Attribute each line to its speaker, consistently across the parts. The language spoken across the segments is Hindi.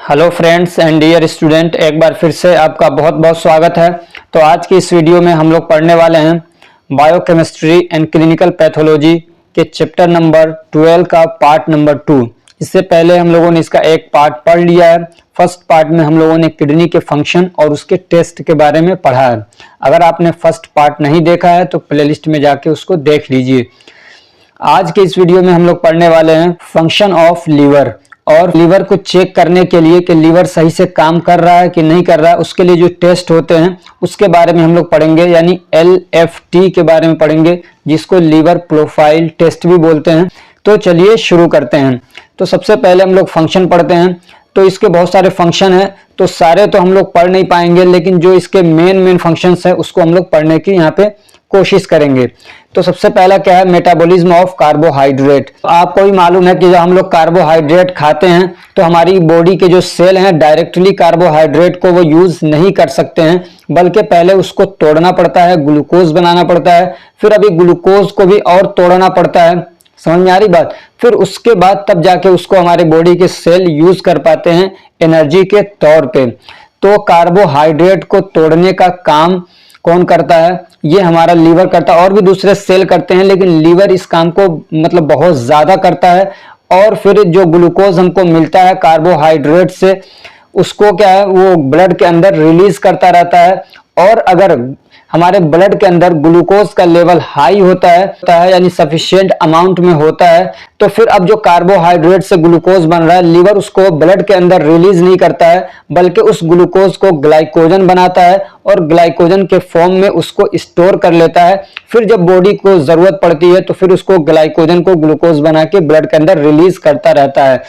Speaker 1: Hello friends and dear student, एक बार फिर से आपका बहुत बहुत स्वागत है। तो आज की इस वीडियो में हम लोग पढ़ने वाले हैं बायोकेमिस्ट्री एंड क्लिनिकल पैथोलॉजी के चैप्टर नंबर 12 का पार्ट नंबर 2। इससे पहले हम लोगों ने इसका एक पार्ट पढ़ लिया है। फर्स्ट पार्ट में हम लोगों ने किडनी के फंक्शन और उसके टेस्ट के बारे में पढ़ा है। अगर आपने फर्स्ट पार्ट नहीं देखा है तो प्लेलिस्ट में जाके उसको देख लीजिए। आज के इस वीडियो में हम लोग पढ़ने वाले हैं फंक्शन ऑफ लीवर, और लीवर को चेक करने के लिए कि लीवर सही से काम कर रहा है कि नहीं कर रहा है, उसके लिए जो टेस्ट होते हैं उसके बारे में हम लोग पढ़ेंगे, यानी LFT के बारे में पढ़ेंगे, जिसको लीवर प्रोफाइल टेस्ट भी बोलते हैं। तो चलिए शुरू करते हैं। तो सबसे पहले हम लोग फंक्शन पढ़ते हैं। तो इसके बहुत सारे फंक्शन हैं, तो सारे तो हम लोग पढ़ नहीं पाएंगे, लेकिन जो इसके मेन फंक्शंस है उसको हम लोग पढ़ने की यहाँ पे कोशिश करेंगे। तो सबसे पहला क्या है, मेटाबॉलिज्म ऑफ कार्बोहाइड्रेट। तो आपको भी मालूम है कि जब हम लोग कार्बोहाइड्रेट खाते हैं तो हमारी बॉडी के जो सेल हैं डायरेक्टली कार्बोहाइड्रेट को वो यूज नहीं कर सकते हैं, बल्कि पहले उसको तोड़ना पड़ता है, ग्लूकोज बनाना पड़ता है, फिर अभी ग्लूकोज को भी और तोड़ना पड़ता है। समझ में आ रही बात? फिर उसके बाद तब जाके उसको हमारे बॉडी के सेल यूज कर पाते हैं एनर्जी के तौर पे। तो कार्बोहाइड्रेट को तोड़ने का काम कौन करता है? ये हमारा लीवर करता है, और भी दूसरे सेल करते हैं, लेकिन लीवर इस काम को मतलब बहुत ज्यादा करता है। और फिर जो ग्लूकोज हमको मिलता है कार्बोहाइड्रेट से, उसको क्या है, वो ब्लड के अंदर रिलीज करता रहता है। और अगर हमारे ब्लड के अंदर ग्लूकोज का लेवल हाई होता है यानी सफिशिएंट अमाउंट में होता है, तो फिर अब जो कार्बोहाइड्रेट से ग्लूकोज बन रहा है, लीवर उसको ब्लड के अंदर रिलीज नहीं करता है, बल्कि उस ग्लूकोज को ग्लाइकोजन बनाता है और ग्लाइकोजन के फॉर्म में उसको स्टोर कर लेता है। फिर जब बॉडी को जरूरत पड़ती है तो फिर उसको ग्लाइकोजन को ग्लूकोज बना के ब्लड के अंदर रिलीज करता रहता है।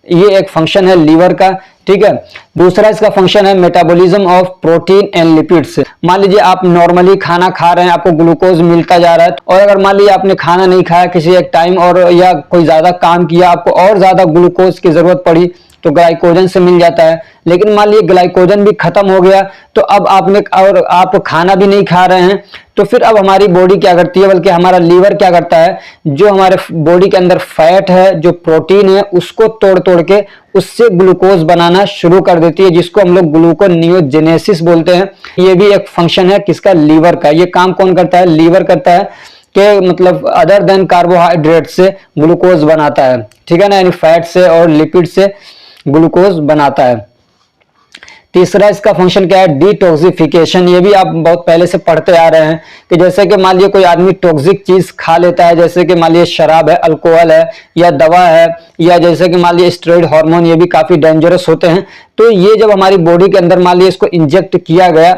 Speaker 1: ये एक फंक्शन है लीवर का, ठीक है। दूसरा इसका फंक्शन है metabolism of protein and lipids. मान लीजिए आप नॉर्मली खाना खा रहे हैं, आपको ग्लूकोज मिलता जा रहा है, और अगर मान लीजिए आपने खाना नहीं खाया किसी एक टाइम, और या कोई ज्यादा काम किया, आपको और ज्यादा ग्लूकोज की जरूरत पड़ी, तो ग्लाइकोजन से मिल जाता है। लेकिन मान लीजिए ग्लाइकोजन भी खत्म हो गया, तो अब आपने और आप खाना भी नहीं खा रहे हैं, तो फिर अब हमारी बॉडी क्या करती है, बल्कि हमारा लीवर क्या करता है, जो हमारे बॉडी के अंदर फैट है, जो प्रोटीन है, उसको तोड़ तोड़ के उससे ग्लूकोज बनाना शुरू कर देती है, जिसको हम लोग ग्लूकोनियोजेनेसिस बोलते हैं। ये भी एक फंक्शन है किसका, लीवर का। ये काम कौन करता है, लीवर करता है, कि मतलब अदर देन कार्बोहाइड्रेट से ग्लूकोज बनाता है, ठीक है ना, यानी फैट से और लिपिड से ग्लूकोज बनाता है। तीसरा इसका फंक्शन क्या है, डिटॉक्सिफिकेशन। ये भी आप बहुत पहले से पढ़ते आ रहे हैं कि जैसे कि मान लीजिए कोई आदमी टॉक्सिक चीज खा लेता है, जैसे कि मान लीजिए शराब है, अल्कोहल है, या दवा है, या जैसे कि मान लीजिए स्टेरॉइड हार्मोन, ये भी काफी डेंजरस होते हैं। तो ये जब हमारी बॉडी के अंदर मान लीजिए इसको इंजेक्ट किया गया,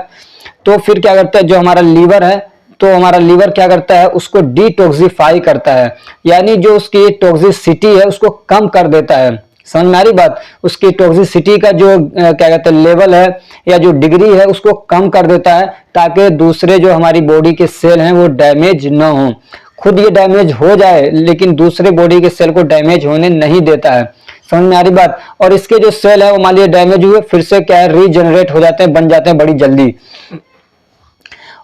Speaker 1: तो फिर क्या करता है, जो हमारा लीवर है, तो हमारा लीवर क्या करता है, उसको डिटॉक्सिफाई करता है, यानी जो उसकी टॉक्सिसिटी है उसको कम कर देता है। समझ में आ रही बात? उसकी टॉक्सिसिटी का जो क्या कहते हैं लेवल है या जो डिग्री है उसको कम कर देता है, ताकि दूसरे जो हमारी बॉडी के सेल हैं वो डैमेज न हो। खुद ये डैमेज हो जाए लेकिन दूसरे बॉडी के सेल को डैमेज होने नहीं देता है। समझ में आ रही बात? और इसके जो सेल है वो मान लीजिए डैमेज हुए, फिर से क्या है, रीजनरेट हो जाते हैं, बन जाते हैं बड़ी जल्दी।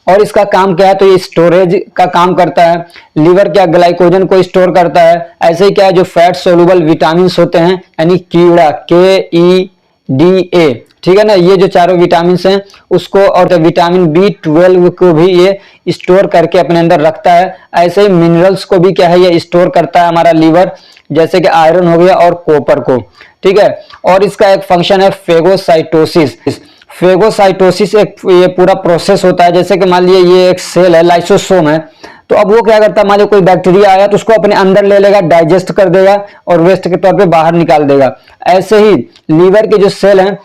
Speaker 1: और इसका काम क्या है, तो ये स्टोरेज का काम करता है। लीवर क्या ग्लाइकोजन को स्टोर करता है। ऐसे ही क्या है, जो फैट सोलुबल विटामिन होते हैं, यानी कीड़ा, KEDA, ठीक है ना, ये जो चारों विटामिन हैं उसको, और विटामिन B12 को भी ये स्टोर करके अपने अंदर रखता है। ऐसे ही मिनरल्स को भी क्या है, ये स्टोर करता है हमारा लीवर, जैसे कि आयरन हो गया और कॉपर को, ठीक है। और इसका एक फंक्शन है फेगोसाइटोसिस। फेगोसाइटोसिस एक ये पूरा प्रोसेस होता है, जैसे कि मान लीजिए ये एक सेल है, लाइसोसोम है, तो अब वो क्या करता है, मान लीजिए कोई बैक्टीरिया आया तो उसको अपने अंदर ले लेगा, डाइजेस्ट कर देगा और वेस्ट के तौर पे बाहर निकाल देगा। ऐसे ही लीवर के जो सेल हैं,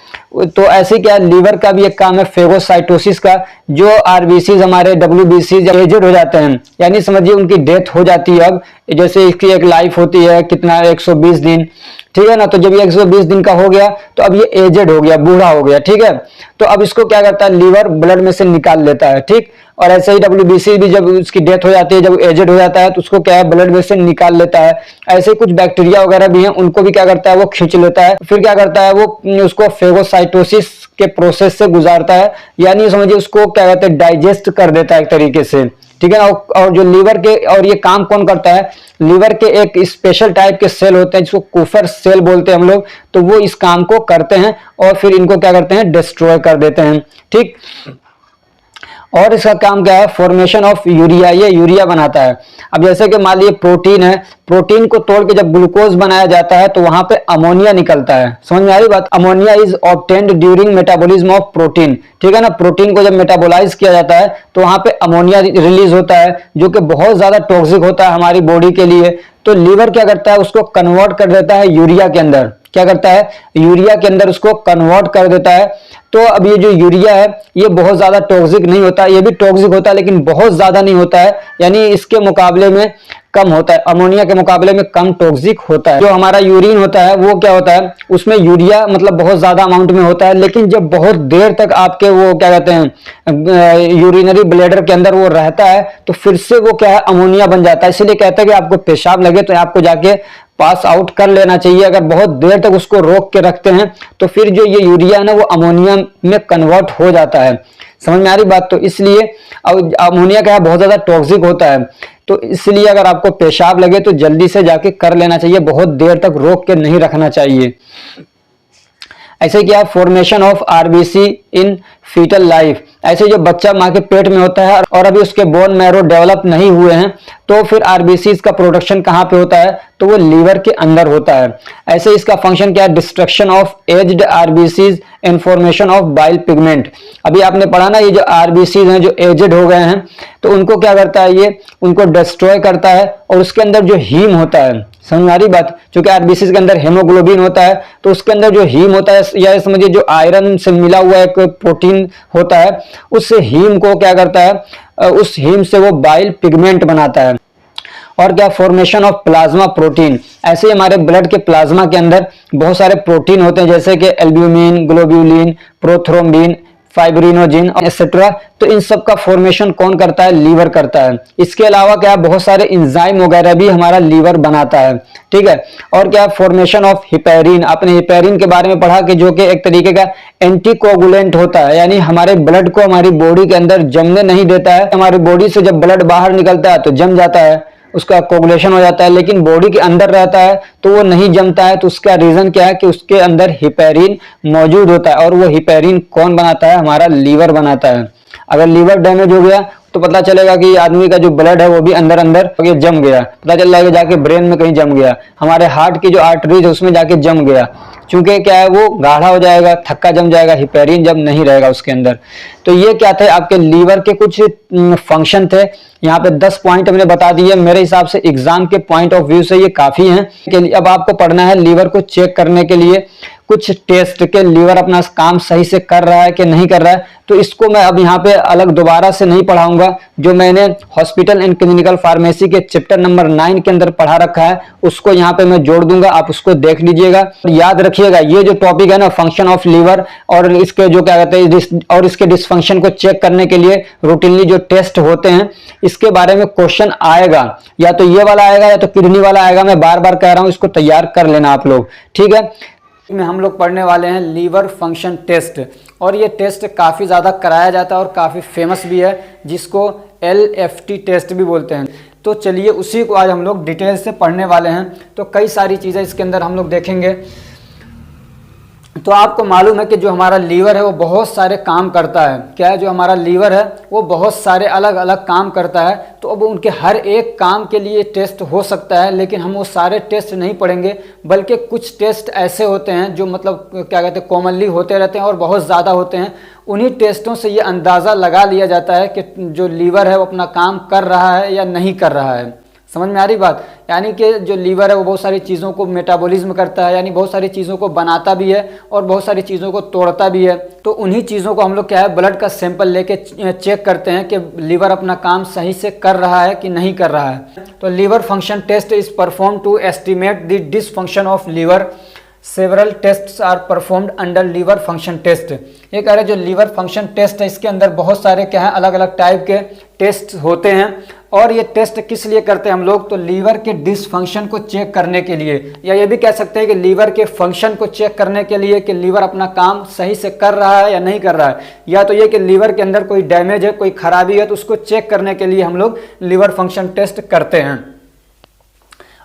Speaker 1: तो ऐसे क्या लीवर का भी एक काम है फेगोसाइटोसिस का। जो RBCs हमारे WBCs जब एजेड हो जाते हैं, यानी समझिए उनकी डेथ हो जाती है, अब जैसे इसकी एक लाइफ होती है कितना, 120 दिन, ठीक है ना। तो जब ये 120 दिन का हो गया तो अब ये एजेड हो गया, बूढ़ा हो गया, ठीक है। तो अब इसको क्या करता है, लीवर ब्लड में से निकाल लेता है, ठीक। और ऐसे ही WBC भी जब उसकी डेथ हो जाती है, जब एजेड हो जाता है, तो उसको क्या है, ब्लड में से निकाल लेता है। ऐसे कुछ बैक्टीरिया वगैरह भी हैं, उनको भी क्या करता है, वो खींच लेता है। फिर क्या करता है, वो उसको फेगोसाइटोसिस के प्रोसेस से गुजारता है, यानी समझिए उसको क्या कहते हैं, डाइजेस्ट कर देता है एक तरीके से, ठीक है ना। और जो लीवर के, और ये काम कौन करता है, लीवर के एक स्पेशल टाइप के सेल होते हैं जिसको कुफर सेल बोलते हैं हम लोग, तो वो इस काम को करते हैं और फिर इनको क्या करते हैं, डिस्ट्रॉय कर देते हैं। ठीक, और इसका काम क्या है, फॉर्मेशन ऑफ यूरिया, ये यूरिया बनाता है। अब जैसे कि मान लीजिए प्रोटीन है, प्रोटीन को तोड़ के जब ग्लूकोज बनाया जाता है तो वहां पे अमोनिया निकलता है। समझ में आ रही बात, ammonia is obtained during metabolism of protein. ठीक है ना, प्रोटीन को जब मेटाबोलाइज किया जाता है तो वहां पे अमोनिया रिलीज होता है जो कि बहुत ज्यादा टॉक्सिक होता है हमारी बॉडी के लिए। तो लीवर क्या करता है, उसको कन्वर्ट कर देता है यूरिया के अंदर। क्या करता है, यूरिया के अंदर उसको कन्वर्ट कर देता है। तो अब ये जो यूरिया है ये बहुत ज्यादा टॉक्सिक नहीं होता, ये भी टॉक्सिक होता है लेकिन बहुत ज्यादा नहीं होता है, यानी इसके मुकाबले में कम होता है, अमोनिया के मुकाबले में कम टॉक्सिक होता है। जो हमारा यूरिन होता है वो क्या होता है, उसमें यूरिया मतलब बहुत ज्यादा अमाउंट में होता है, लेकिन जब बहुत देर तक आपके वो क्या कहते हैं यूरिनरी ब्लैडर के अंदर वो रहता है तो फिर से वो क्या है, अमोनिया बन जाता है। इसलिए कहते हैं कि आपको पेशाब लगे तो आपको जाके पास आउट कर लेना चाहिए। अगर बहुत देर तक उसको रोक के रखते हैं तो फिर जो ये यूरिया है ना वो अमोनिया में कन्वर्ट हो जाता है। समझ में आ रही बात, तो इसलिए अमोनिया क्या है, बहुत ज्यादा टॉक्सिक होता है, तो इसलिए अगर आपको पेशाब लगे तो जल्दी से जाके कर लेना चाहिए, बहुत देर तक रोक के नहीं रखना चाहिए। ऐसे क्या, formation of RBC in fetal life, ऐसे जो बच्चा माँ के पेट में होता है और अभी उसके बोन मैरो डेवलप नहीं हुए हैं तो फिर आरबीसी का प्रोडक्शन कहाँ पे होता है, तो वो लीवर के अंदर होता है। ऐसे इसका फंक्शन क्या है, destruction of aged RBCs and formation of bile pigment. अभी आपने पढ़ा ना, ये जो आरबीसीज हैं जो एज्ड हो गए हैं तो उनको क्या करता है, ये उनको डिस्ट्रॉय करता है और उसके अंदर जो हीम होता है, समझ में आ रही बात, क्योंकि आरबीसी के अंदर हेमोग्लोबिन होता है तो उसके अंदर जो हीम होता है या समझिए जो आयरन से मिला हुआ एक प्रोटीन होता है, उस हीम को क्या करता है, उस हीम से वो बाइल पिगमेंट बनाता है। और क्या, फॉर्मेशन ऑफ प्लाज्मा प्रोटीन, ऐसे ही हमारे ब्लड के प्लाज्मा के अंदर बहुत सारे प्रोटीन होते हैं जैसे कि albumin, globulin, prothrombin, fibrinogen etcetera, तो इन सब का फॉर्मेशन कौन करता है, लीवर करता है। इसके अलावा क्या, बहुत सारे एंजाइम वगैरह भी हमारा लीवर बनाता है। ठीक है, और क्या, फॉर्मेशन ऑफ हिपेरिन, आपने हिपेरिन के बारे में पढ़ा कि जो कि एक तरीके का एंटीकोगुलेंट होता है, यानी हमारे ब्लड को हमारी बॉडी के अंदर जमने नहीं देता है। हमारी बॉडी से जब ब्लड बाहर निकलता है तो जम जाता है, उसका कोगुलेशन हो जाता है, लेकिन बॉडी के अंदर रहता है तो वो नहीं जमता है। तो उसका रीजन क्या है कि उसके अंदर हिपेरिन मौजूद होता है, और वो हिपेरिन कौन बनाता है, हमारा लीवर बनाता है। अगर लीवर डैमेज हो गया तो पता चलेगा कि आदमी का जो ब्लड है वो भी अंदर अंदर ये जम गया, पता चल जाएगा जाके ब्रेन में कहीं जम गया, हमारे हार्ट की जो आर्टरीज है उसमें जाके जम गया, क्योंकि क्या है वो गाढ़ा हो जाएगा, थक्का जम जाएगा, हिपेरिन जब नहीं रहेगा उसके अंदर। तो ये क्या थे आपके लीवर के कुछ फंक्शन थे। यहाँ पे 10 पॉइंट हमने बता दिए, मेरे हिसाब से एग्जाम के पॉइंट ऑफ व्यू से ये काफी हैं कि अब आपको पढ़ना है लीवर को चेक करने के लिए कुछ टेस्ट के लीवर अपना काम सही से कर रहा है कि नहीं कर रहा है। तो इसको मैं अब यहाँ पे अलग दोबारा से नहीं पढ़ाऊंगा, जो मैंने हॉस्पिटल एंड क्लिनिकल फार्मेसी के चैप्टर नंबर 9 के अंदर पढ़ा रखा है उसको यहाँ पे मैं जोड़ दूंगा, आप उसको देख लीजिएगा। याद रखिएगा ये जो टॉपिक है ना, फंक्शन ऑफ लीवर और इसके जो क्या कहते हैं और इसके डिसफंक्शन को चेक करने के लिए रूटीनली जो टेस्ट होते हैं, इसके बारे में क्वेश्चन आएगा, या तो ये वाला आएगा या तो किडनी वाला आएगा। मैं बार बार कह रहा हूं, इसको तैयार कर लेना आप लोग, ठीक है। में हम लोग पढ़ने वाले हैं लीवर फंक्शन टेस्ट, और ये टेस्ट काफ़ी ज़्यादा कराया जाता है और काफ़ी फेमस भी है, जिसको LFT टेस्ट भी बोलते हैं। तो चलिए उसी को आज हम लोग डिटेल से पढ़ने वाले हैं। तो कई सारी चीज़ें इसके अंदर हम लोग देखेंगे। तो आपको मालूम है कि जो हमारा लीवर है वो बहुत सारे काम करता है। क्या है, जो हमारा लीवर है वो बहुत सारे अलग अलग काम करता है। तो अब उनके हर एक काम के लिए टेस्ट हो सकता है, लेकिन हम वो सारे टेस्ट नहीं पढ़ेंगे, बल्कि कुछ टेस्ट ऐसे होते हैं जो मतलब क्या कहते हैं कॉमनली होते रहते हैं और बहुत ज़्यादा होते हैं। उन्हीं टेस्टों से ये अंदाज़ा लगा लिया जाता है कि जो लीवर है वो अपना काम कर रहा है या नहीं कर रहा है। समझ में आ रही बात, यानी कि जो लीवर है वो बहुत सारी चीज़ों को मेटाबॉलिज्म करता है, यानी बहुत सारी चीज़ों को बनाता भी है और बहुत सारी चीज़ों को तोड़ता भी है। तो उन्हीं चीज़ों को हम लोग क्या है ब्लड का सैंपल लेके चेक करते हैं कि लीवर अपना काम सही से कर रहा है कि नहीं कर रहा है। तो liver function test is perform to estimate the dysfunction of liver. Several tests are performed under liver function test. ये कह रहे जो लीवर फंक्शन टेस्ट है इसके अंदर बहुत सारे क्या है अलग अलग टाइप के टेस्ट होते हैं। और ये टेस्ट किस लिए करते हैं हम लोग, तो लीवर के डिसफंक्शन को चेक करने के लिए, या ये भी कह सकते हैं कि लीवर के फंक्शन को चेक करने के लिए कि लीवर अपना काम सही से कर रहा है या नहीं कर रहा है, या तो ये कि लीवर के अंदर कोई डैमेज है, कोई खराबी है, तो उसको चेक करने के लिए हम लोग लीवर फंक्शन टेस्ट करते हैं।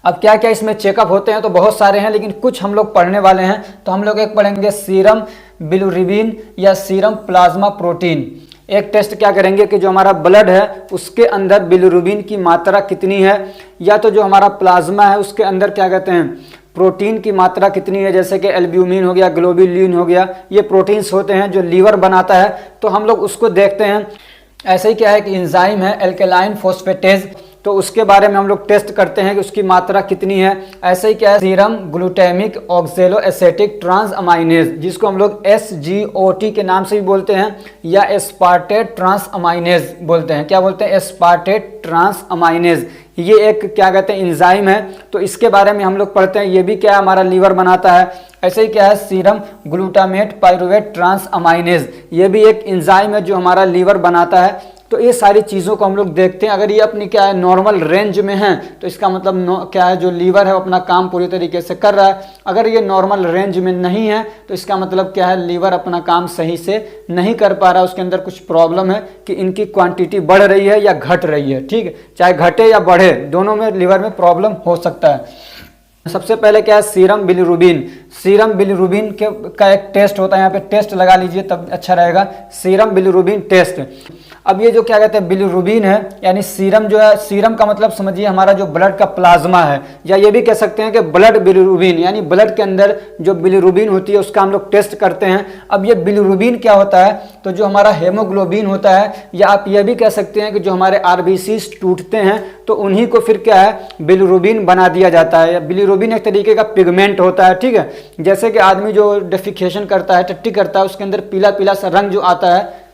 Speaker 1: अब क्या क्या इसमें चेकअप होते हैं, तो बहुत सारे हैं, लेकिन कुछ हम लोग पढ़ने वाले हैं। तो हम लोग एक पढ़ेंगे सीरम बिलिरुबिन या सीरम प्लाज्मा प्रोटीन। एक टेस्ट क्या करेंगे कि जो हमारा ब्लड है उसके अंदर बिलिरुबिन की मात्रा कितनी है, या तो जो हमारा प्लाज्मा है उसके अंदर क्या कहते हैं प्रोटीन की मात्रा कितनी है, जैसे कि एल्ब्यूमिन हो गया, ग्लोबुलिन हो गया, ये प्रोटीन्स होते हैं जो लीवर बनाता है, तो हम लोग उसको देखते हैं। ऐसे ही क्या है कि एंजाइम है एल्केलाइन फोस्फेटेज, तो उसके बारे में हम लोग टेस्ट करते हैं कि उसकी मात्रा कितनी है। ऐसे ही क्या है सीरम ग्लूटामिक ऑक्सैलो एसिटिक ट्रांसअमाइनेज, जिसको हम लोग SGOT के नाम से भी बोलते हैं, या एस्पार्टेट ट्रांसअमाइनेज बोलते हैं। क्या बोलते हैं, एस्पार्टेट ट्रांसअमाइनेज। ये एक क्या कहते हैं एंजाइम है, तो इसके बारे में हम लोग पढ़ते हैं। ये भी क्या हमारा लीवर बनाता है। ऐसे ही क्या है सीरम ग्लूटामेट पाइरुवेट ट्रांसअमाइनेज, ये भी एक एंजाइम है जो हमारा लीवर बनाता है। तो ये सारी चीज़ों को हम लोग देखते हैं। अगर ये अपनी क्या है नॉर्मल रेंज में है तो इसका मतलब क्या है जो लीवर है अपना काम पूरी तरीके से कर रहा है। अगर ये नॉर्मल रेंज में नहीं है तो इसका मतलब क्या है लीवर अपना काम सही से नहीं कर पा रहा, उसके अंदर कुछ प्रॉब्लम है कि इनकी क्वांटिटी बढ़ रही है या घट रही है। ठीक है, चाहे घटे या बढ़े, दोनों में लीवर में प्रॉब्लम हो सकता है। सबसे पहले क्या है सीरम बिलिरुबिन। सीरम बिलिरुबिन का एक टेस्ट होता है, यहाँ पे टेस्ट लगा लीजिए तब अच्छा रहेगा, सीरम बिलिरुबिन टेस्ट। अब ये जो क्या कहते हैं बिलिरुबिन है, यानी सीरम जो है, सीरम का मतलब समझिए हमारा जो ब्लड का प्लाज्मा है, या ये भी कह सकते हैं कि ब्लड बिलिरुबिन, यानी ब्लड के अंदर जो बिलिरुबिन होती है उसका हम लोग टेस्ट करते हैं। अब ये बिलिरुबिन क्या होता है, तो जो हमारा हेमोग्लोबिन होता है, या आप ये भी कह सकते हैं कि जो हमारे RBCs टूटते हैं तो उन्हीं को फिर क्या है बिलिरुबिन बना दिया जाता है। बिलिरुबिन एक तरीके का पिगमेंट होता है। ठीक है, जैसे कि आदमी जो डेफिकेशन करता है, टट्टी करता है, उसके अंदर पीला पीला सा रंग जो आता है,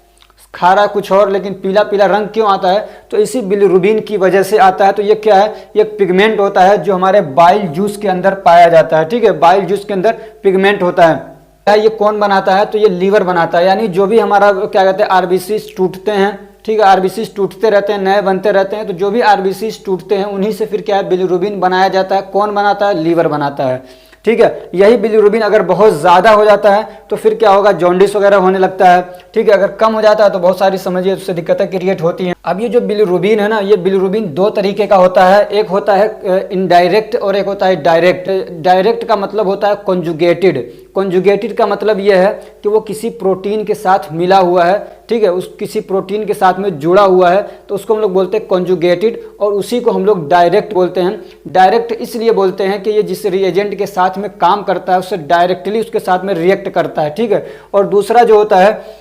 Speaker 1: खा रहा है कुछ और लेकिन पीला पीला रंग क्यों आता है, तो इसी बिलिरुबिन की वजह से आता है। तो ये क्या है, ये पिगमेंट होता है जो हमारे बाइल जूस के अंदर पाया जाता है। ठीक है, बाइल जूस के अंदर पिगमेंट होता है। ये कौन बनाता है, तो ये लीवर बनाता है। यानी जो भी हमारा क्या कहते हैं RBCs टूटते हैं, ठीक है, RBCs टूटते रहते हैं, नए बनते रहते हैं, तो जो भी RBCs टूटते हैं उन्हीं से फिर क्या है बिलिरुबिन बनाया जाता है। कौन बनाता है, लीवर बनाता है। ठीक है, यही बिलिरुबिन अगर बहुत ज़्यादा हो जाता है तो फिर क्या होगा, जॉन्डिस वगैरह होने लगता है। ठीक है, अगर कम हो जाता है तो बहुत सारी समझिए उससे दिक्कतें क्रिएट होती हैं। अब ये जो बिलिरुबिन है ना, ये बिलिरुबिन दो तरीके का होता है, एक होता है इनडायरेक्ट और एक होता है डायरेक्ट। डायरेक्ट का मतलब होता है कॉन्जुगेटेड। कॉन्जुगेटेड का मतलब ये है कि वो किसी प्रोटीन के साथ मिला हुआ है। ठीक है, उस किसी प्रोटीन के साथ में जुड़ा हुआ है तो उसको हम लोग बोलते हैं कॉन्जुगेटेड, और उसी को हम लोग डायरेक्ट बोलते हैं। डायरेक्ट इसलिए बोलते हैं कि ये जिस रिएजेंट के साथ में काम करता है उससे डायरेक्टली उसके साथ में रिएक्ट करता है। ठीक है, और दूसरा जो होता है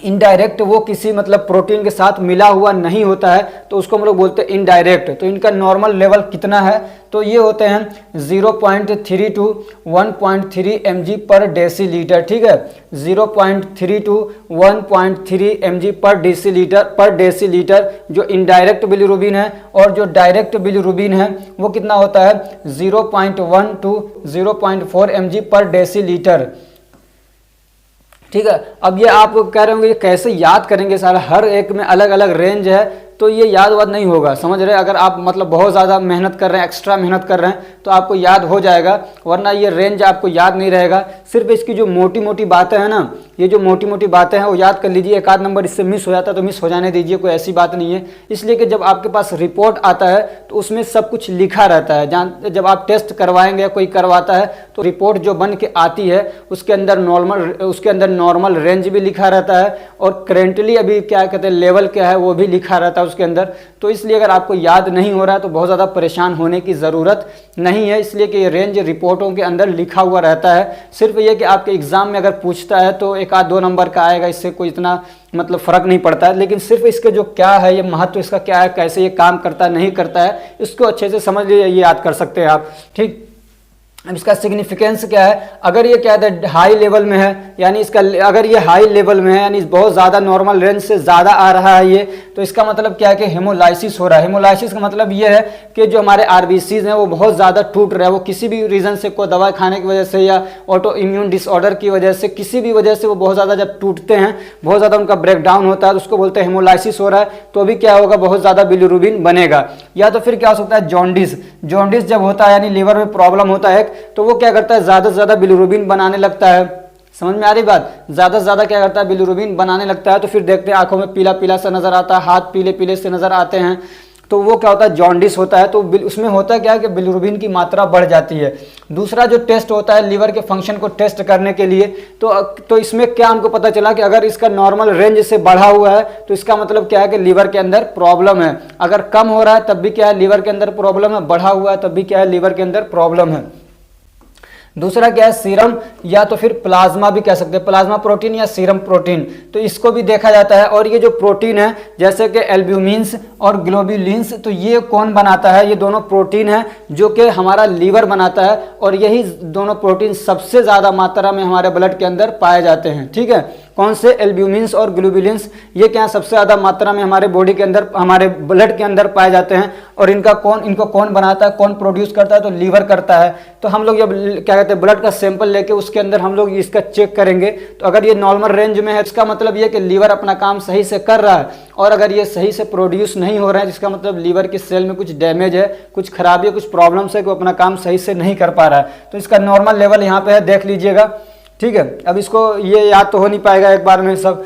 Speaker 1: इनडायरेक्ट, वो किसी मतलब प्रोटीन के साथ मिला हुआ नहीं होता है तो उसको हम लोग बोलते हैं इनडायरेक्ट। तो इनका नॉर्मल लेवल कितना है, तो ये होते हैं 0.3 to 1.3 mg पर डेसीलीटर। ठीक है, 0.3 to 1.3 mg पर डेसीलीटर जो इनडायरेक्ट बिलिरुबिन है, और जो डायरेक्ट बिलिरुबिन है वो कितना होता है 0.1 to 0.4 mg पर डेसीलीटर। ठीक है, अब ये आप कह रहे होंगे ये कैसे याद करेंगे, सारा हर एक में अलग अलग रेंज है, तो ये याद वाद नहीं होगा, समझ रहे हैं। अगर आप मतलब बहुत ज़्यादा मेहनत कर रहे हैं, एक्स्ट्रा मेहनत कर रहे हैं तो आपको याद हो जाएगा, वरना ये रेंज आपको याद नहीं रहेगा। सिर्फ इसकी जो मोटी मोटी बातें हैं ना, ये जो मोटी मोटी बातें हैं वो याद कर लीजिए। एक आध नंबर इससे मिस हो जाता है तो मिस हो जाने दीजिए, कोई ऐसी बात नहीं है। इसलिए कि जब आपके पास रिपोर्ट आता है तो उसमें सब कुछ लिखा रहता है। जब आप टेस्ट करवाएंगे या कोई करवाता है तो रिपोर्ट जो बन के आती है उसके अंदर नॉर्मल रेंज भी लिखा रहता है, और करेंटली अभी क्या कहते हैं लेवल क्या है वो भी लिखा रहता है उसके अंदर। तो इसलिए अगर आपको याद नहीं हो रहा है तो बहुत ज़्यादा परेशान होने की ज़रूरत नहीं है, इसलिए कि ये रेंज रिपोर्टों के अंदर लिखा हुआ रहता है। सिर्फ ये कि आपके एग्ज़ाम में अगर पूछता है तो एक आध दो नंबर का आएगा, इससे कोई इतना मतलब फ़र्क नहीं पड़ता है। लेकिन सिर्फ इसके जो क्या है, ये महत्व इसका क्या है, कैसे ये काम करता है नहीं करता है, इसको अच्छे से समझ लीजिए, ये याद कर सकते हैं आप। ठीक, अब इसका सिग्निफिकेंस क्या है, अगर ये क्या है हाई लेवल में है, यानी इसका अगर ये हाई लेवल में है यानी बहुत ज़्यादा नॉर्मल रेंज से ज़्यादा आ रहा है ये, तो इसका मतलब क्या है कि हेमोलाइसिस हो रहा है। हेमोलाइसिस का मतलब ये है कि जो हमारे आरबीसीज हैं वो बहुत ज़्यादा टूट रहे हैं, वो किसी भी रीज़न से, कोई दवा खाने की वजह से या ऑटो इम्यून डिसऑर्डर की वजह से, किसी भी वजह से वो बहुत ज़्यादा जब टूटते हैं, बहुत ज़्यादा उनका ब्रेक डाउन होता है, तो उसको बोलते हैं हेमोलाइसिस हो रहा है। तो अभी क्या होगा, बहुत ज़्यादा बिलिरुबिन बनेगा। या तो फिर क्या हो सकता है जॉन्डिस, जॉन्डिस जब होता है यानी लीवर में प्रॉब्लम होता है तो वो क्या करता है ज्यादा से ज्यादा बिलिरुबिन बनाने लगता है। समझ में आ रही बात, ज्यादा से ज्यादा क्या करता है बिलिरुबिन बनाने लगता है। तो फिर देखते हैं आंखों में पीला पीला सा नजर आता है, हाथ पीले पीले से नजर आते हैं, तो वो क्या होता है जॉन्डिस होता है। तो उसमें होता क्या है कि बिलिरुबिन की मात्रा बढ़ जाती है। दूसरा जो टेस्ट होता है लीवर के फंक्शन को टेस्ट करने के लिए, तो इसमें क्या हमको पता चला कि अगर इसका नॉर्मल रेंज से बढ़ा हुआ है तो इसका मतलब क्या है कि लीवर के अंदर प्रॉब्लम है। अगर कम हो रहा है तब भी क्या है लीवर के अंदर प्रॉब्लम है, बढ़ा हुआ है तब भी क्या है लीवर के अंदर प्रॉब्लम है। दूसरा क्या है सीरम या तो फिर प्लाज्मा भी कह सकते हैं, प्लाज्मा प्रोटीन या सीरम प्रोटीन, तो इसको भी देखा जाता है। और ये जो प्रोटीन है जैसे कि एल्ब्यूमिन्स और ग्लोब्युलिन्स, तो ये कौन बनाता है, ये दोनों प्रोटीन है जो कि हमारा लीवर बनाता है, और यही दोनों प्रोटीन सबसे ज़्यादा मात्रा में हमारे ब्लड के अंदर पाए जाते हैं। ठीक है, कौन से एल्ब्यूमिन्स और ग्लोब्युलिन्स, ये क्या सबसे ज़्यादा मात्रा में हमारे बॉडी के अंदर, हमारे ब्लड के अंदर पाए जाते हैं। और इनको कौन बनाता है, कौन प्रोड्यूस करता है, तो लीवर करता है। तो हम लोग जब क्या कहते हैं ब्लड का सैंपल लेके उसके अंदर हम लोग इसका चेक करेंगे, तो अगर ये नॉर्मल रेंज में है इसका मतलब ये कि लीवर अपना काम सही से कर रहा है, और अगर ये सही से प्रोड्यूस नहीं हो रहा है जिसका मतलब लीवर के सेल में कुछ डैमेज है, कुछ खराबी है, कुछ प्रॉब्लम्स है कि वो अपना काम सही से नहीं कर पा रहा है। तो इसका नॉर्मल लेवल यहाँ पे है, देख लीजिएगा। ठीक है, अब इसको ये याद तो हो नहीं पाएगा एक बार में सब।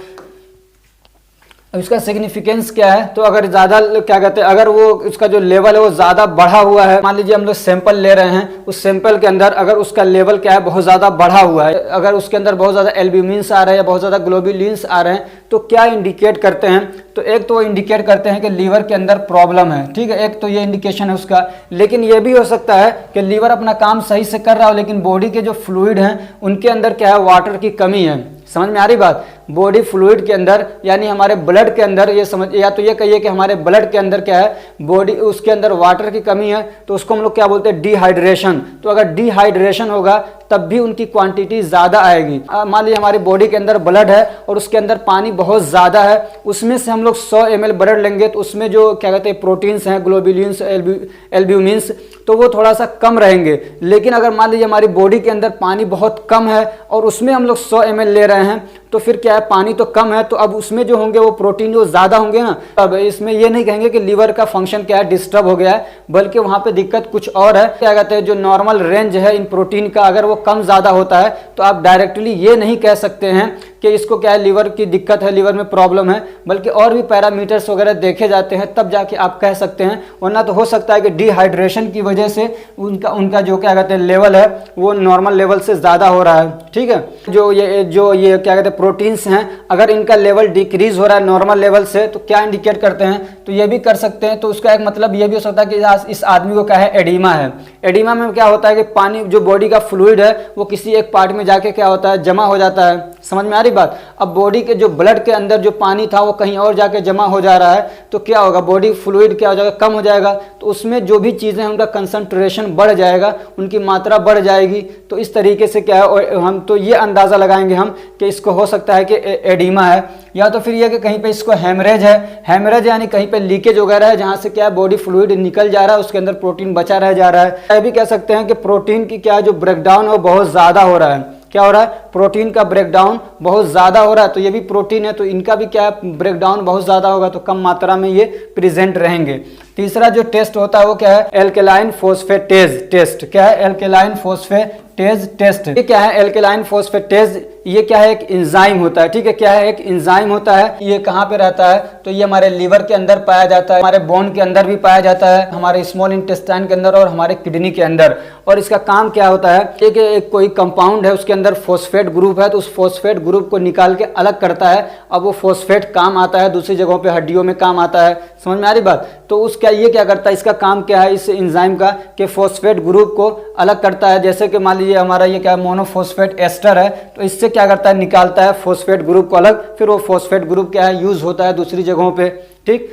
Speaker 1: अब इसका सिग्निफिकेंस क्या है, तो अगर ज़्यादा क्या कहते हैं अगर वो उसका जो लेवल है वो ज़्यादा बढ़ा हुआ है, मान लीजिए हम लोग सैंपल ले रहे हैं, उस सैंपल के अंदर अगर उसका लेवल क्या है बहुत ज़्यादा बढ़ा हुआ है, अगर उसके अंदर बहुत ज़्यादा एल्ब्यूमिन्स आ रहे हैं या बहुत ज़्यादा ग्लोब्युलिन्स आ रहे हैं, तो क्या इंडिकेट करते हैं, तो एक तो वो इंडिकेट करते हैं कि लीवर के अंदर प्रॉब्लम है। ठीक है, एक तो ये इंडिकेशन है उसका। लेकिन ये भी हो सकता है कि लीवर अपना काम सही से कर रहा हो लेकिन बॉडी के जो फ्लूइड हैं उनके अंदर क्या है वाटर की कमी है। समझ में आ रही बात, बॉडी फ्लूइड के अंदर यानी हमारे ब्लड के अंदर, ये समझ या तो ये कहिए कि हमारे ब्लड के अंदर क्या है बॉडी, उसके अंदर वाटर की कमी है, तो उसको हम लोग क्या बोलते हैं डिहाइड्रेशन। तो अगर डिहाइड्रेशन होगा तब भी उनकी क्वांटिटी ज़्यादा आएगी। मान लीजिए हमारी बॉडी के अंदर ब्लड है और उसके अंदर पानी बहुत ज़्यादा है, उसमें से हम लोग 100 ml ब्लड लेंगे तो उसमें जो क्या कहते हैं प्रोटीन्स हैं, ग्लोब्युलिन्स, एल्ब्यूमिन्स, तो वो थोड़ा सा कम रहेंगे। लेकिन अगर मान लीजिए हमारी बॉडी के अंदर पानी बहुत कम है और उसमें हम लोग 100 ml ले रहे हैं, तो फिर क्या है पानी तो कम है, तो अब उसमें जो होंगे वो प्रोटीन जो ज़्यादा होंगे ना, अब इसमें ये नहीं कहेंगे कि लीवर का फंक्शन क्या है डिस्टर्ब हो गया है, बल्कि वहाँ पे दिक्कत कुछ और है। क्या कहते हैं जो नॉर्मल रेंज है इन प्रोटीन का अगर वो कम ज़्यादा होता है तो आप डायरेक्टली ये नहीं कह सकते हैं कि इसको क्या है लीवर की दिक्कत है, लीवर में प्रॉब्लम है, बल्कि और भी पैरामीटर्स वगैरह देखे जाते हैं तब जाके आप कह सकते हैं। वरना तो हो सकता है कि डिहाइड्रेशन की वजह से उनका जो क्या कहते हैं लेवल है वो नॉर्मल लेवल से ज़्यादा हो रहा है। ठीक है, जो ये क्या कहते हैं प्रोटीन्स हैं अगर इनका लेवल डिक्रीज हो रहा है नॉर्मल लेवल से, तो क्या इंडिकेट करते हैं, तो ये भी कर सकते हैं। तो उसका एक मतलब ये भी हो सकता है कि इस आदमी को क्या है एडिमा है। एडिमा में क्या होता है कि पानी जो बॉडी का फ्लूइड है वो किसी एक पार्ट में जाके क्या होता है जमा हो जाता है। समझ में आ रही बात, अब बॉडी के जो ब्लड के अंदर जो पानी था वो कहीं और जाके जमा हो जा रहा है, तो क्या होगा बॉडी फ्लूइड क्या हो जाएगा कम हो जाएगा, तो उसमें जो भी चीज़ें हैं उनका कंसंट्रेशन बढ़ जाएगा, उनकी मात्रा बढ़ जाएगी। तो इस तरीके से क्या है हम तो ये अंदाज़ा लगाएंगे हम कि इसको हो सकता है कि एडिमा है, या तो फिर यह कि कहीं पे इसको हेमरेज है। हेमरेज यानी कहीं पे लीकेज वगैरह है जहाँ से क्या है बॉडी फ्लूइड निकल जा रहा है, उसके अंदर प्रोटीन बचा रह जा रहा है। यह भी कह सकते हैं कि प्रोटीन की क्या जो ब्रेकडाउन है वो बहुत ज़्यादा हो रहा है। क्या हो रहा है, प्रोटीन का ब्रेकडाउन बहुत ज़्यादा हो रहा है। तो ये भी प्रोटीन है तो इनका भी क्या है ब्रेकडाउन बहुत ज़्यादा होगा, तो कम मात्रा में ये प्रेजेंट रहेंगे। तीसरा जो टेस्ट होता है वो क्या है एल्केलाइन फोस्फेटेज टेस्ट। क्या है एल्केलाइन फोस्फेटेज टेस्ट, ये क्या है एल्केलाइन फोस्फेटेज, ये क्या है एक एंजाइम होता है। ठीक है, क्या है एक एंजाइम होता है। ये कहाँ पे रहता है, तो ये हमारे लीवर के अंदर पाया जाता है, हमारे बोन के अंदर भी पाया जाता है, हमारे स्मॉल इंटेस्टाइन के अंदर और हमारे किडनी के अंदर। और इसका काम क्या होता है कि एक कोई कंपाउंड है उसके अंदर फोस्फेट ग्रुप है, तो उस फोस्फेट ग्रुप को निकाल के अलग करता है। अब वो फोस्फेट काम आता है दूसरी जगहों पे, हड्डियों में काम आता है। समझ में आ रही बात, तो उसका ये क्या करता है, इसका काम क्या है इस एंजाइम का कि फोस्फेट ग्रुप को अलग करता है। जैसे कि मान लीजिए हमारा ये क्या मोनोफोस्फेट एस्टर है, तो इससे क्या करता है निकालता है फोस्फेट ग्रुप को अलग, फिर वो फोस्फेट ग्रुप क्या है यूज होता है दूसरी जगहों पे। ठीक,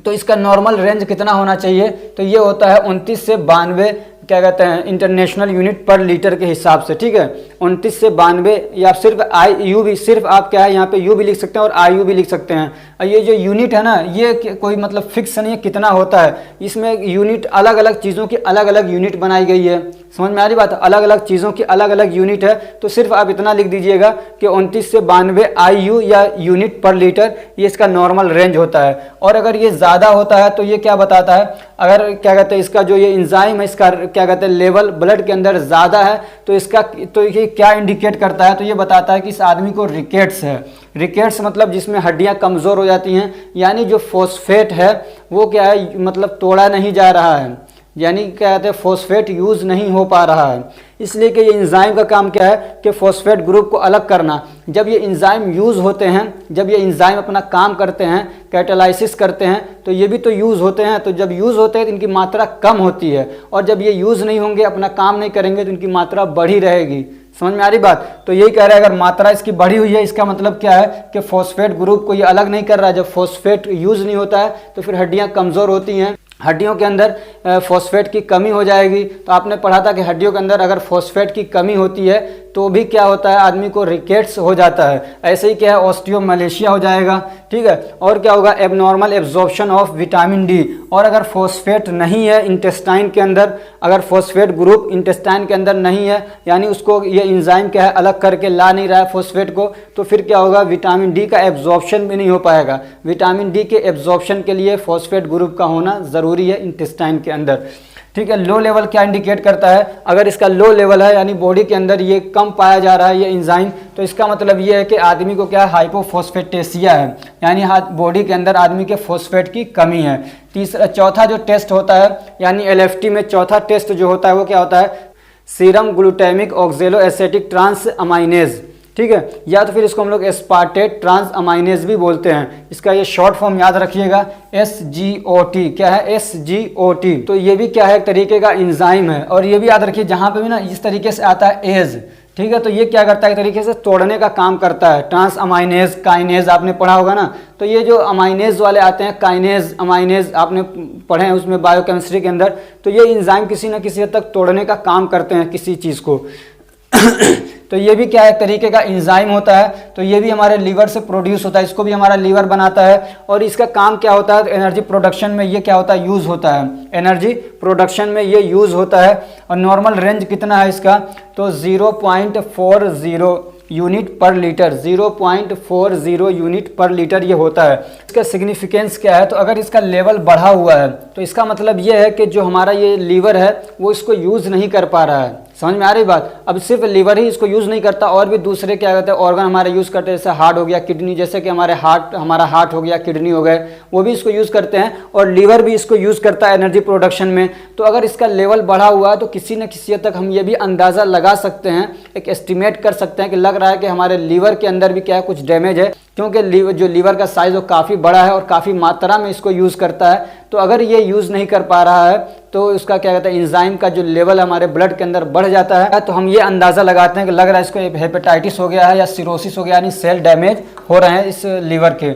Speaker 1: तो इसका नॉर्मल रेंज कितना होना चाहिए, तो ये होता है 29 से 92 क्या कहते हैं इंटरनेशनल यूनिट पर लीटर के हिसाब से, ठीक है। 29 से 92 या सिर्फ IU भी, सिर्फ आप क्या है यहाँ पे यू भी लिख सकते हैं और IU भी लिख सकते हैं। ये जो यूनिट है ना, ये कोई मतलब फिक्स नहीं है कितना होता है, इसमें यूनिट अलग अलग चीज़ों की अलग अलग यूनिट बनाई गई है। समझ में आ रही बात? अलग अलग चीज़ों की अलग अलग यूनिट है। तो सिर्फ आप इतना लिख दीजिएगा कि 29 से 92 IU या यूनिट पर लीटर, ये इसका नॉर्मल रेंज होता है। और अगर ये ज़्यादा होता है तो ये क्या बताता है, अगर क्या कहते हैं इसका जो ये इंजाइम है, इसका क्या कहते हैं लेवल ब्लड के अंदर ज़्यादा है, तो इसका तो ये क्या इंडिकेट करता है, तो ये बताता है कि इस आदमी को रिकेट्स है। रिकेट्स मतलब जिसमें हड्डियां कमज़ोर हो जाती हैं, यानी जो फॉस्फेट है वो क्या है मतलब तोड़ा नहीं जा रहा है, यानी क्या कहते हैं फॉस्फेट यूज़ नहीं हो पा रहा है। इसलिए कि ये इंजाइम का काम क्या है कि फॉस्फेट ग्रुप को अलग करना। जब ये इंजाइम यूज़ होते हैं, जब ये इंजाइम अपना काम करते हैं, कैटालाइसिस करते हैं, तो ये भी तो यूज़ होते हैं। तो जब यूज़ होते हैं तो इनकी मात्रा कम होती है, और जब ये यूज़ नहीं होंगे, अपना काम नहीं करेंगे, तो इनकी मात्रा बढ़ी रहेगी। समझ में आ रही बात? तो यही कह रहा है अगर मात्रा इसकी बढ़ी हुई है, इसका मतलब क्या है कि फॉस्फेट ग्रुप को ये अलग नहीं कर रहा है। जब फॉस्फेट यूज़ नहीं होता है तो फिर हड्डियाँ कमज़ोर होती हैं, हड्डियों के अंदर फॉस्फेट की कमी हो जाएगी। तो आपने पढ़ा था कि हड्डियों के अंदर अगर फॉस्फेट की कमी होती है तो भी क्या होता है, आदमी को रिकेट्स हो जाता है। ऐसे ही क्या है ऑस्टियोमलेशिया हो जाएगा, ठीक है। और क्या होगा, abnormal absorption of vitamin D. और अगर फॉस्फेट नहीं है इंटेस्टाइन के अंदर, अगर फॉस्फेट ग्रुप इंटेस्टाइन के अंदर नहीं है, यानी उसको ये इंजाइम क्या है अलग करके ला नहीं रहा है फॉस्फेट को, तो फिर क्या होगा, विटामिन डी का एब्जॉर्प्शन भी नहीं हो पाएगा। विटामिन डी के एब्जॉर्प्शन के लिए फॉस्फेट ग्रुप का होना ज़रूरी है इंटेस्टाइन के अंदर, ठीक है। लो लेवल क्या इंडिकेट करता है, अगर इसका लो लेवल है यानी बॉडी के अंदर ये कम पाया जा रहा है ये इंजाइम, तो इसका मतलब ये है कि आदमी को क्या हाइपोफॉस्फेटेसिया है, यानी बॉडी के अंदर आदमी के फॉस्फेट की कमी है। चौथा जो टेस्ट होता है, यानी LFT में चौथा टेस्ट जो होता है वो क्या होता है, serum glutamic oxaloacetic transaminase, ठीक है, या तो फिर इसको हम लोग एस्पार्टेट ट्रांस अमाइनेज भी बोलते हैं। इसका ये शॉर्ट फॉर्म याद रखिएगा, SGOT। क्या है, SGOT। तो ये भी क्या है एक तरीके का इंजाइम है। और ये भी याद रखिए जहाँ पे भी ना इस तरीके से आता है एज, ठीक है, तो ये क्या करता है एक तरीके से तोड़ने का काम करता है। ट्रांस अमाइनेज, काइनेज आपने पढ़ा होगा ना, तो ये जो अमाइनेज वाले आते हैं, काइनेज अमाइनेज आपने पढ़े हैं उसमें बायोकेमिस्ट्री के अंदर, तो ये इंजाइम किसी न किसी हद तक तोड़ने का काम करते हैं किसी चीज़ को। तो ये भी क्या है एक तरीके का इंजाइम होता है। तो ये भी हमारे लीवर से प्रोड्यूस होता है, इसको भी हमारा लीवर बनाता है। और इसका काम क्या होता है, एनर्जी प्रोडक्शन में ये क्या होता है, यूज़ होता है। एनर्जी प्रोडक्शन में ये यूज़ होता है। और नॉर्मल रेंज कितना है इसका, तो 0.40 यूनिट पर लीटर, 0.40 यूनिट पर लीटर ये होता है। इसका सिग्निफिकेंस क्या है, तो अगर इसका लेवल बढ़ा हुआ है तो इसका मतलब ये है कि जो हमारा ये लीवर है वो इसको यूज़ नहीं कर पा रहा है। समझ में आ रही बात? अब सिर्फ लीवर ही इसको यूज़ नहीं करता, और भी दूसरे क्या कहते हैं ऑर्गन हमारे यूज़ करते हैं, जैसे हार्ट हो गया, किडनी, जैसे कि हमारा हार्ट हो गया, किडनी हो गए, वो भी इसको यूज़ करते हैं। और लीवर भी इसको यूज़ करता है एनर्जी प्रोडक्शन में। तो अगर इसका लेवल बढ़ा हुआ है तो किसी न किसी हद तक हम ये भी अंदाज़ा लगा सकते हैं, एक एस्टिमेट कर सकते हैं कि लग रहा है कि हमारे लीवर के अंदर भी क्या है कुछ डैमेज है, क्योंकि जो लीवर का साइज़ वो काफ़ी बड़ा है और काफ़ी मात्रा में इसको यूज़ करता है। तो अगर ये यूज़ नहीं कर पा रहा है तो उसका क्या कहते हैं इंजाइम का जो लेवल हमारे ब्लड के अंदर बढ़ जाता है। तो हम ये अंदाज़ा लगाते हैं कि लग रहा है इसको हेपेटाइटिस हो गया है या सिरोसिस हो गया, यानी सेल डैमेज हो रहे हैं इस लीवर के।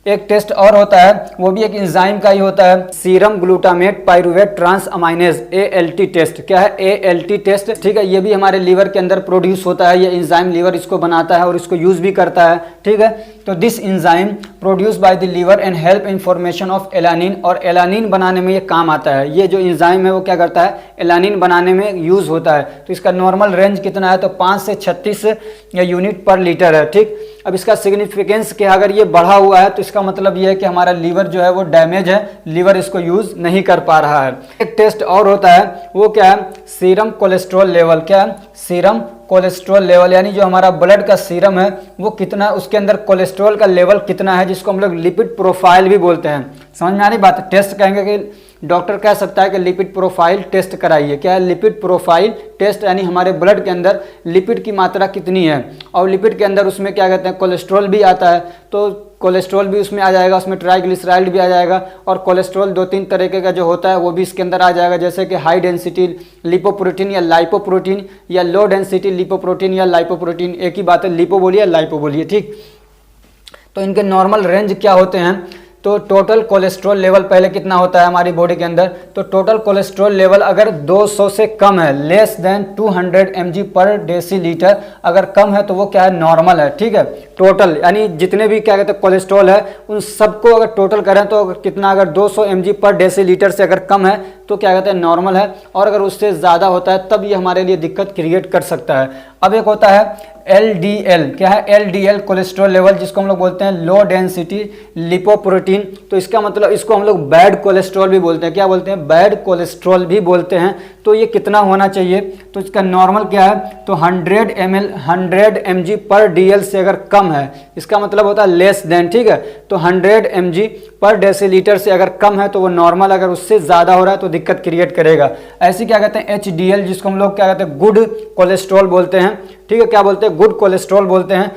Speaker 1: एक टेस्ट और होता है, वो भी एक इंजाइम का ही होता है, serum glutamate pyruvate transaminase, ALT test. क्या है, ALT टेस्ट, ठीक है। ये भी हमारे लीवर के अंदर प्रोड्यूस होता है, ये इंजाइम लीवर इसको बनाता है और इसको यूज़ भी करता है, ठीक है। तो this enzyme produce by the liver and help in formation of alanine, और एलानिन बनाने में ये काम आता है। ये जो इंजाइम है वो क्या करता है, एलानिन बनाने में यूज़ होता है। तो इसका नॉर्मल रेंज कितना है, तो 5 से 36 यूनिट पर लीटर है, ठीक। अब इसका सिग्निफिकेंस क्या, अगर ये बढ़ा हुआ है तो इसका मतलब ये है कि हमारा लीवर जो है वो डैमेज है, लीवर इसको यूज़ नहीं कर पा रहा है। एक टेस्ट और होता है, वो क्या है, सीरम कोलेस्ट्रॉल लेवल। क्या है, सीरम कोलेस्ट्रॉल लेवल, यानी जो हमारा ब्लड का सीरम है वो कितना, उसके अंदर कोलेस्ट्रॉल का लेवल कितना है, जिसको हम लोग लिपिड प्रोफाइल भी बोलते हैं। समझ में आ रही बात? टेस्ट कहेंगे कि डॉक्टर कह सकता है कि लिपिड प्रोफाइल टेस्ट कराइए। क्या है, लिपिड प्रोफाइल टेस्ट, यानी हमारे ब्लड के अंदर लिपिड की मात्रा कितनी है। और लिपिड के अंदर उसमें क्या कहते हैं, कोलेस्ट्रॉल भी आता है, तो कोलेस्ट्रॉल भी उसमें आ जाएगा, उसमें ट्राइग्लिसराइड भी आ जाएगा। और कोलेस्ट्रॉल 2-3 तरीके का जो होता है वो भी इसके अंदर आ जाएगा, जैसे कि हाई डेंसिटी लिपोप्रोटीन या लाइपोप्रोटीन, या लो डेंसिटी लिपोप्रोटीन या लाइपोप्रोटीन। एक ही बात है, लिपो बोलिए लाइपो बोलिए, ठीक। तो इनके नॉर्मल रेंज क्या होते हैं, तो तो टोटल कोलेस्ट्रॉल लेवल पहले कितना होता है हमारी बॉडी के अंदर, तो टोटल कोलेस्ट्रॉल लेवल अगर 200 से कम है, लेस देन 200 mg पर डेसीलीटर, अगर कम है तो वो क्या है, नॉर्मल है। ठीक है, टोटल यानी जितने भी क्या कहते हैं कोलेस्ट्रॉल है उन सबको अगर टोटल करें तो कितना, अगर 200 mg पर डेसीलीटर से अगर कम है तो क्या कहते हैं नॉर्मल है, और अगर उससे ज़्यादा होता है तब ये हमारे लिए दिक्कत क्रिएट कर सकता है। अब एक होता है LDL, क्या है LDL कोलेस्ट्रॉल लेवल, जिसको हम लोग बोलते हैं लो डेंसिटी लिपोप्रोटीन। तो इसका मतलब इसको हम लोग बैड कोलेस्ट्रॉल भी बोलते हैं, क्या बोलते हैं, बैड कोलेस्ट्रॉल भी बोलते हैं। तो ये कितना होना चाहिए, तो इसका नॉर्मल क्या है, तो 100 mg पर DL से अगर कम है, इसका मतलब होता है लेस देन। ठीक है, तो 100 mg पर डेसीलीटर से अगर कम है तो वो नॉर्मल, अगर उससे ज़्यादा हो रहा है तो दिक्कत क्रिएट करेगा। ऐसे क्या कहते हैं HDL, जिसको हम लोग क्या कहते हैं गुड कोलेस्ट्रॉल बोलते हैं। ठीक है, क्या बोलते हैं, गुड कोलेस्ट्रॉल बोलते हैं,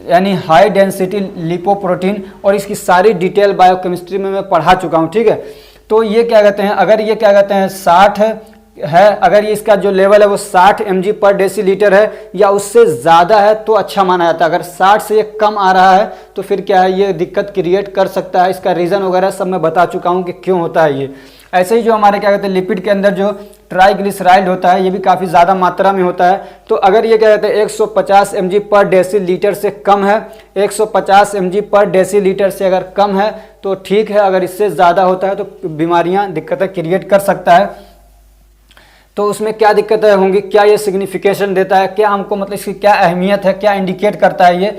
Speaker 1: यानी हाई डेंसिटी लिपोप्रोटीन, और इसकी सारी डिटेल बायोकेमिस्ट्री में मैं पढ़ा चुका हूँ। ठीक है, तो ये क्या कहते हैं, अगर ये क्या कहते हैं 60 है, अगर ये इसका जो लेवल है वो 60 mg पर डेसीलीटर है या उससे ज़्यादा है तो अच्छा माना जाता है। अगर 60 से ये कम आ रहा है तो फिर क्या है, ये दिक्कत क्रिएट कर सकता है। इसका रीज़न वगैरह सब मैं बता चुका हूँ कि क्यों होता है ये। ऐसे ही जो हमारे क्या कहते हैं लिपिड के अंदर जो ट्राइग्लिसराइड होता है, ये भी काफ़ी ज़्यादा मात्रा में होता है। तो अगर ये क्या कहते हैं 150 mg पर डेसीलीटर से कम है, 150 mg पर डेसीलीटर से अगर कम है तो ठीक है, अगर इससे ज़्यादा होता है तो बीमारियाँ दिक्कतें क्रिएट कर सकता है। तो उसमें क्या दिक्कतें होंगी, क्या ये सिग्निफिकेशन देता है, क्या हमको मतलब इसकी क्या अहमियत है, क्या इंडिकेट करता है ये।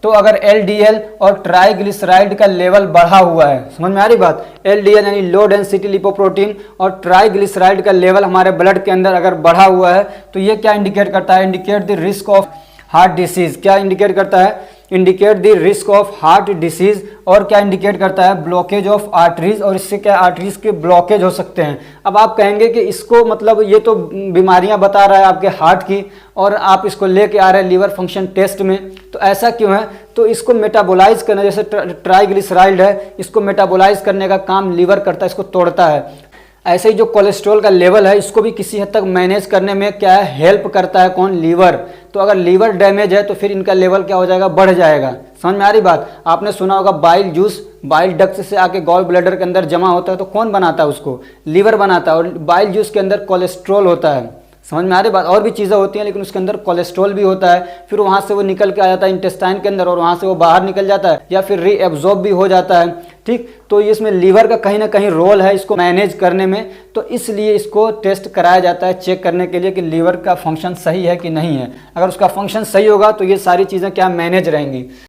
Speaker 1: तो अगर LDL और ट्राइग्लिसराइड का लेवल बढ़ा हुआ है, समझ में आ रही बात, LDL यानी लो डेंसिटी लिपोप्रोटीन और ट्राइग्लिसराइड का लेवल हमारे ब्लड के अंदर अगर बढ़ा हुआ है तो ये क्या इंडिकेट करता है, indicate the risk of heart disease. क्या इंडिकेट करता है, indicate the risk of heart disease. और क्या इंडिकेट करता है, ब्लॉकेज ऑफ आर्टरीज, और इससे क्या आर्टरीज के ब्लॉकेज हो सकते हैं। अब आप कहेंगे कि इसको मतलब ये तो बीमारियां बता रहा है आपके हार्ट की, और आप इसको लेके आ रहे हैं लीवर फंक्शन टेस्ट में, तो ऐसा क्यों है, तो इसको मेटाबोलाइज करना, जैसे ट्राइग्लिसराइड है, इसको मेटाबोलाइज करने का काम लीवर करता है, इसको तोड़ता है। ऐसे ही जो कोलेस्ट्रॉल का लेवल है इसको भी किसी हद तक मैनेज करने में क्या है, हेल्प करता है कौन, लीवर। तो अगर लीवर डैमेज है तो फिर इनका लेवल क्या हो जाएगा, बढ़ जाएगा। समझ में आ रही बात, आपने सुना होगा बाइल जूस, बाइल डक्ट से आके गॉल ब्लैडर के अंदर जमा होता है तो कौन बनाता है उसको, लीवर बनाता है, और बाइल जूस के अंदर कोलेस्ट्रॉल होता है। समझ में आ रही बात, और भी चीज़ें होती हैं लेकिन उसके अंदर कोलेस्ट्रॉल भी होता है, फिर वहाँ से वो निकल के आ जाता है इंटेस्टाइन के अंदर, और वहाँ से वो बाहर निकल जाता है या फिर रीएब्जॉर्ब भी हो जाता है। ठीक, तो इसमें लीवर का कहीं ना कहीं रोल है इसको मैनेज करने में, तो इसलिए इसको टेस्ट कराया जाता है चेक करने के लिए कि लीवर का फंक्शन सही है कि नहीं है। अगर उसका फंक्शन सही होगा तो ये सारी चीज़ें क्या मैनेज रहेंगी।